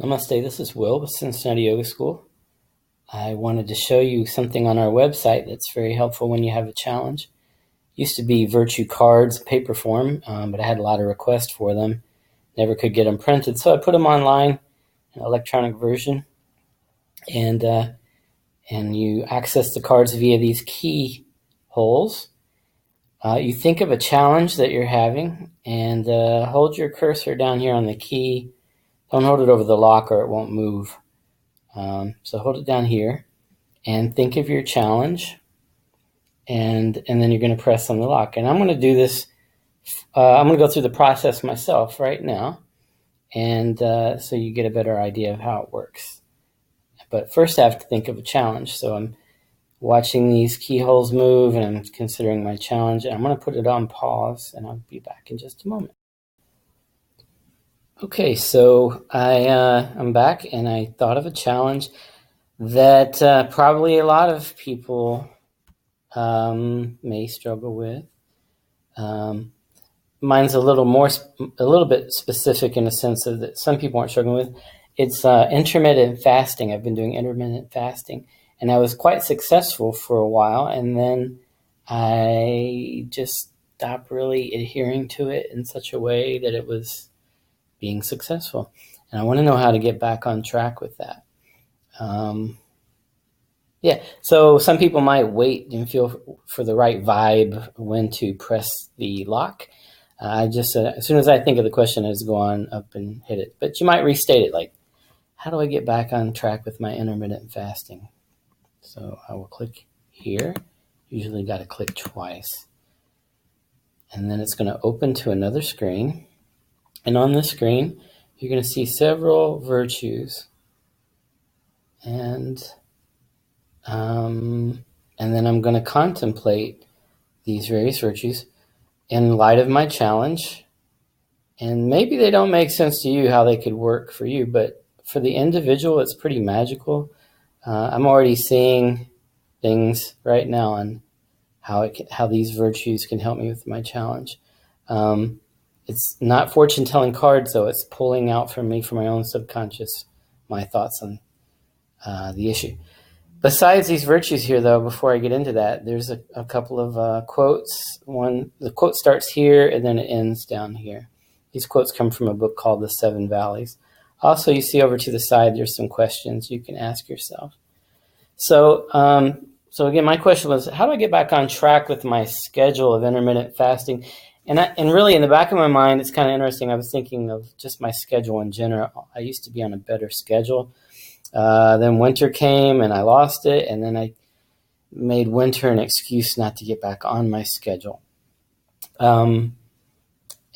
Namaste, this is Will with Cincinnati Yoga School. I wanted to show you something on our website that's very helpful when you have a challenge. It used to be virtue cards, paper form, but I had a lot of requests for them. Never could get them printed, so I put them online, an electronic version, and you access the cards via these key holes. You think of a challenge that you're having, and hold your cursor down here on the key. Don't hold it over the lock or it won't move. So hold it down here and think of your challenge, and then you're going to press on the lock. And I'm going to do this. I'm going to go through the process myself right now, and so you get a better idea of how it works. But first I have to think of a challenge. So I'm watching these keyholes move and I'm considering my challenge. And I'm going to put it on pause and I'll be back in just a moment. Okay, so I'm back and I thought of a challenge that probably a lot of people may struggle with. Mine's a little bit specific in the sense of that some people aren't struggling with. It's intermittent fasting. I've been doing intermittent fasting, and I was quite successful for a while, and then I just stopped really adhering to it in such a way that it was being successful. And I want to know how to get back on track with that. So some people might wait and feel for the right vibe when to press the lock. I just, as soon as I think of the question, I just go on up and hit it. But you might restate it like, how do I get back on track with my intermittent fasting? So I will click here. Usually got to click twice. And then it's going to open to another screen. And on the screen, you're going to see several virtues. And then I'm going to contemplate these various virtues in light of my challenge. And maybe they don't make sense to you how they could work for you, but for the individual, it's pretty magical. I'm already seeing things right now on how these virtues can help me with my challenge. It's not fortune-telling cards, though. It's pulling out from me, from my own subconscious, my thoughts on the issue. Besides these virtues here, though, before I get into that, there's a couple of quotes. The quote starts here, and then it ends down here. These quotes come from a book called The Seven Valleys. Also, you see over to the side, there's some questions you can ask yourself. So again, my question was, how do I get back on track with my schedule of intermittent fasting? And really, in the back of my mind, it's kind of interesting. I was thinking of just my schedule in general. I used to be on a better schedule. Then winter came and I lost it, and then I made winter an excuse not to get back on my schedule. And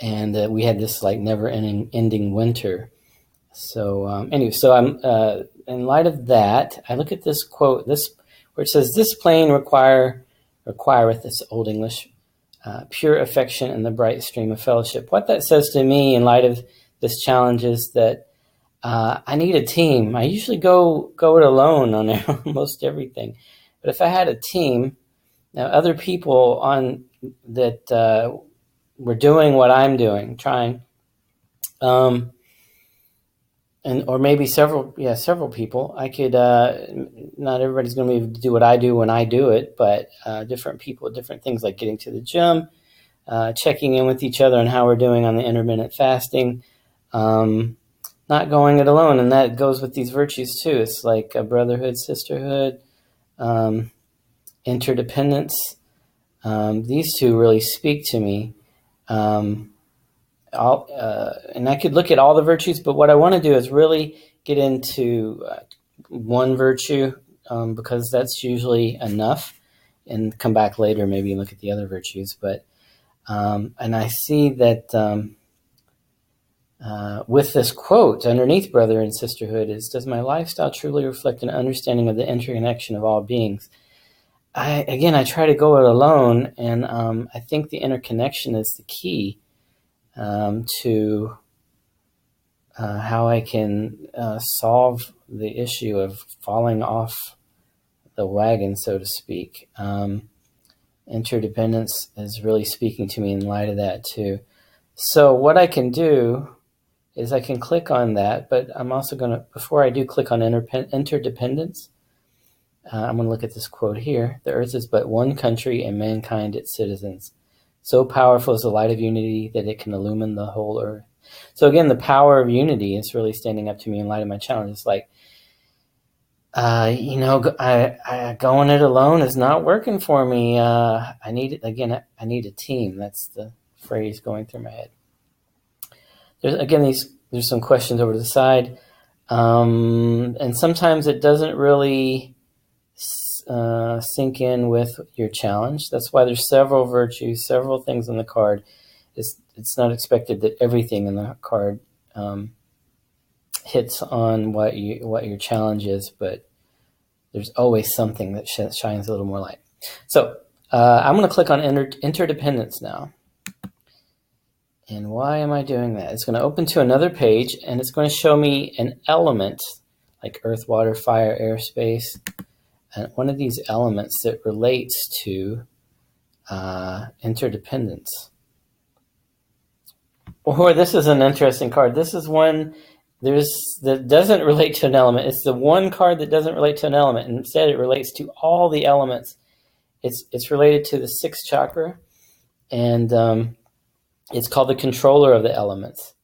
we had this like never-ending winter. So anyway, so I'm in light of that, I look at this quote, where it says, "This plane requireth," this Old English, "pure affection and the bright stream of fellowship." What that says to me in light of this challenge is that I need a team. I usually go it alone on almost everything. But if I had a team, now other people on that were doing what I'm doing, trying, or maybe several people, I could, not everybody's going to be able to do what I do when I do it, but different people, different things like getting to the gym, checking in with each other on how we're doing on the intermittent fasting, not going it alone. And that goes with these virtues too. It's like a brotherhood, sisterhood, interdependence. These two really speak to me. And I could look at all the virtues, but what I want to do is really get into one virtue, because that's usually enough, and come back later maybe and look at the other virtues. But and I see that with this quote underneath brother and sisterhood is, "Does my lifestyle truly reflect an understanding of the interconnection of all beings?" I try to go it alone, and I think the interconnection is the key to how I can solve the issue of falling off the wagon, so to speak. Interdependence is really speaking to me in light of that too. So what I can do is I can click on that, but I'm also going to, before I do click on interdependence, I'm going to look at this quote here. The earth is but one country and mankind its citizens. So powerful is the light of unity that it can illumine the whole earth. So again, the power of unity is really standing up to me in light of my challenge. It's like, I going it alone is not working for me. I need a team. That's the phrase going through my head. There's some questions over to the side. And sometimes it doesn't really sink in with your challenge. That's why there's several virtues, several things on the card. It's not expected that everything in the card hits on what your challenge is, but there's always something that shines a little more light. So I'm going to click on interdependence now. And why am I doing that? It's going to open to another page, and it's going to show me an element like earth, water, fire, air, space, and one of these elements that relates to interdependence. Or this is an interesting card. This is one that doesn't relate to an element. It's the one card that doesn't relate to an element, and instead it relates to all the elements. It's related to the sixth chakra, and it's called the controller of the elements.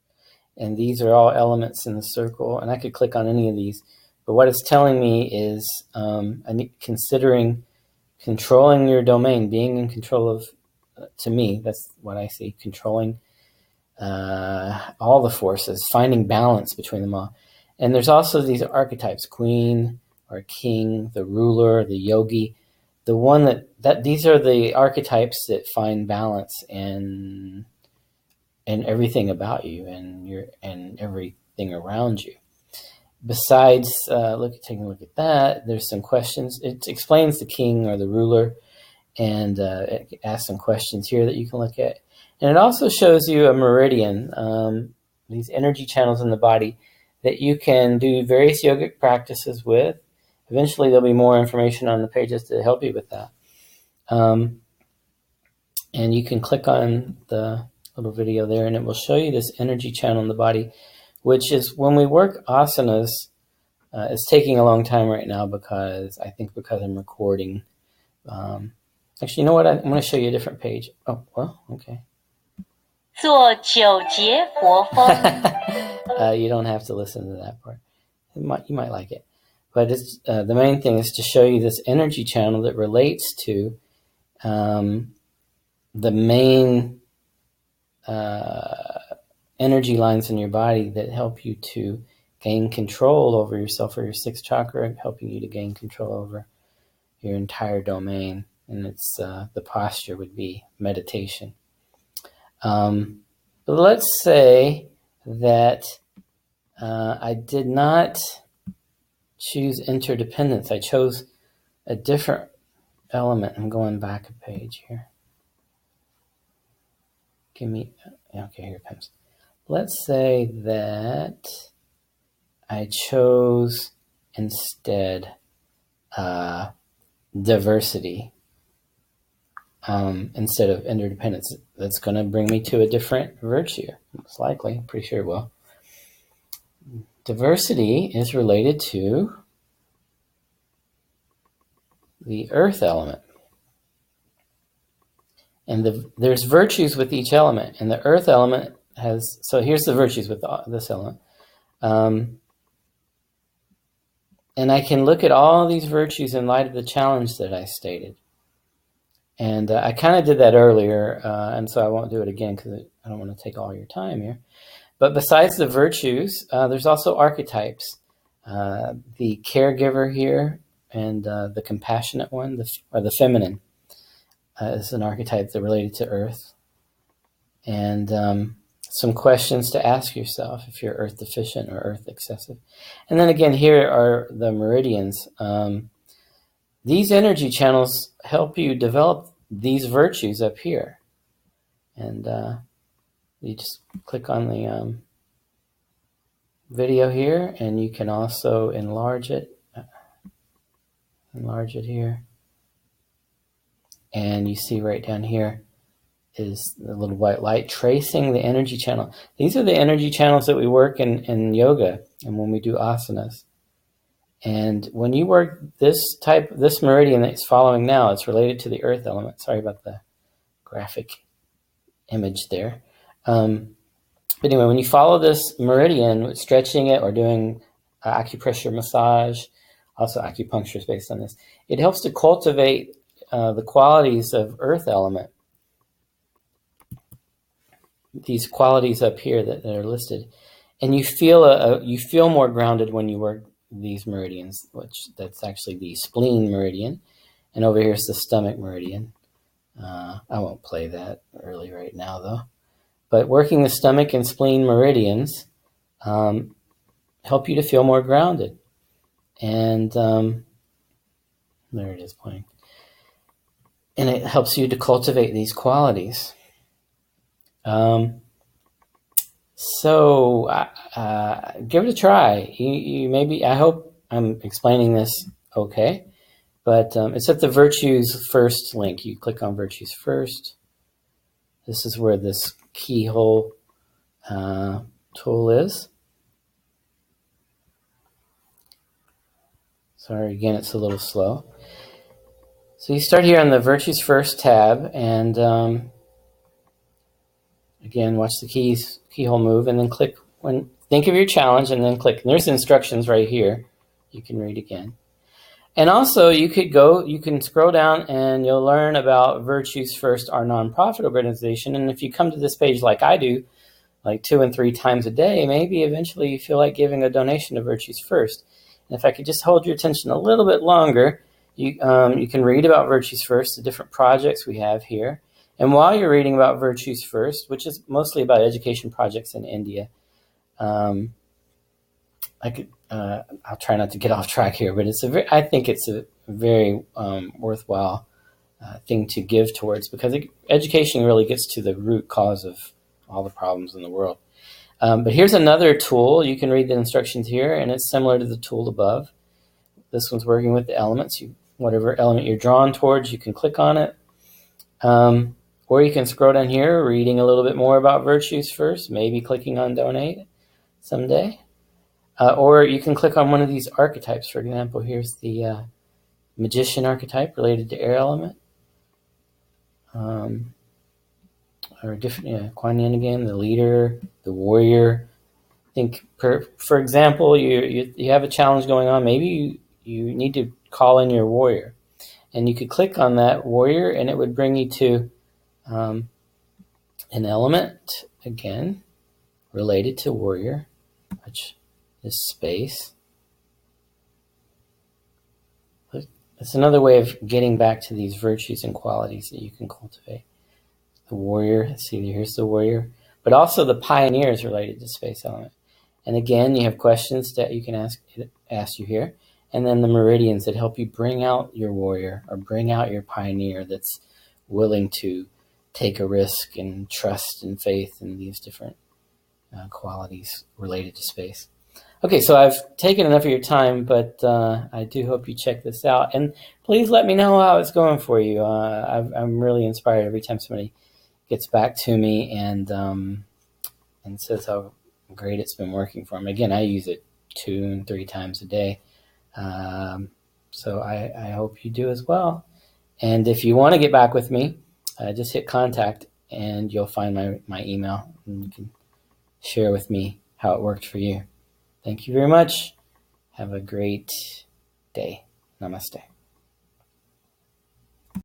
And these are all elements in the circle, and I could click on any of these. But what it's telling me is considering controlling your domain, being in control of, to me, that's what I see, controlling all the forces, finding balance between them all. And there's also these archetypes, queen or king, the ruler, the yogi. The one that these are the archetypes that find balance in everything about you and everything around you. Besides, taking a look at that, there's some questions. It explains the king or the ruler, and it asks some questions here that you can look at. And it also shows you a meridian, these energy channels in the body that you can do various yogic practices with. Eventually, there'll be more information on the pages to help you with that. And you can click on the little video there, and it will show you this energy channel in the body, which is when we work asanas. It's taking a long time right now because I'm recording. Actually, you know what? I'm going to show you a different page. Oh, well, okay. 做九节国风. You don't have to listen to that part. You might like it. But it's the main thing is to show you this energy channel that relates to the main energy lines in your body that help you to gain control over yourself or your sixth chakra, helping you to gain control over your entire domain. And it's the posture would be meditation. But let's say that I did not choose interdependence. I chose a different element. I'm going back a page here. Okay, here it comes. Let's say that I chose instead diversity instead of interdependence. That's going to bring me to a different virtue, most likely. I'm pretty sure it will. Diversity is related to the earth element. And there's virtues with each element. And the earth element has, so here's the virtues with this element. And I can look at all these virtues in light of the challenge that I stated. And I kind of did that earlier, and so I won't do it again because I don't want to take all your time here. But besides the virtues, there's also archetypes. The caregiver here and the compassionate one, or the feminine, is an archetype that related to earth. And some questions to ask yourself if you're earth deficient or earth excessive. And then again, here are the meridians. These energy channels help you develop these virtues up here. And you just click on the video here, and you can also enlarge it. Enlarge it here. And you see right down here, is the little white light tracing the energy channel. These are the energy channels that we work in yoga and when we do asanas. And when you work this meridian that's following now, it's related to the earth element. Sorry about the graphic image there. But anyway, when you follow this meridian, stretching it or doing acupressure massage, also acupuncture is based on this, it helps to cultivate the qualities of earth element. These qualities up here that are listed. And you feel more grounded when you work these meridians, that's actually the spleen meridian. And over here is the stomach meridian. I won't play that early right now though. But working the stomach and spleen meridians help you to feel more grounded. And there it is playing. And it helps you to cultivate these qualities. So give it a try. You maybe, I hope I'm explaining this okay, but it's at the Virtues First link. You click on Virtues First. This is where this keyhole tool is. Sorry, again, it's a little slow. So you start here on the Virtues First tab, and again, watch the keyhole move, and then click think of your challenge, and then click. And there's instructions right here. You can read again. And also, you can scroll down, and you'll learn about Virtues First, our nonprofit organization. And if you come to this page like I do, like 2 and 3 times a day, maybe eventually you feel like giving a donation to Virtues First. And if I could just hold your attention a little bit longer, you can read about Virtues First, the different projects we have here. And while you're reading about Virtues First, which is mostly about education projects in India, I'll try not to get off track here, but I think it's a very worthwhile thing to give towards, because education really gets to the root cause of all the problems in the world. But here's another tool. You can read the instructions here, and it's similar to the tool above. This one's working with the elements. Whatever element you're drawn towards, you can click on it. Or you can scroll down here, reading a little bit more about Virtues First, maybe clicking on Donate someday. Or you can click on one of these archetypes. For example, here's the Magician archetype related to air element. Or different, Kuan Yin again, the leader, the warrior. I think, for example, you have a challenge going on. Maybe you need to call in your warrior. And you could click on that warrior, and it would bring you to an element, again, related to warrior, which is space. It's another way of getting back to these virtues and qualities that you can cultivate. The warrior, see, here's the warrior, but also the pioneer is related to space element. And again, you have questions that you can ask you here. And then the meridians that help you bring out your warrior or bring out your pioneer that's willing to take a risk and trust and faith in these different qualities related to space. Okay, so I've taken enough of your time, but I do hope you check this out. And please let me know how it's going for you. I'm really inspired every time somebody gets back to me and says how great it's been working for them. Again, I use it 2 and 3 times a day. So I hope you do as well. And if you want to get back with me, just hit contact and you'll find my email, and you can share with me how it worked for you. Thank you very much. Have a great day. Namaste.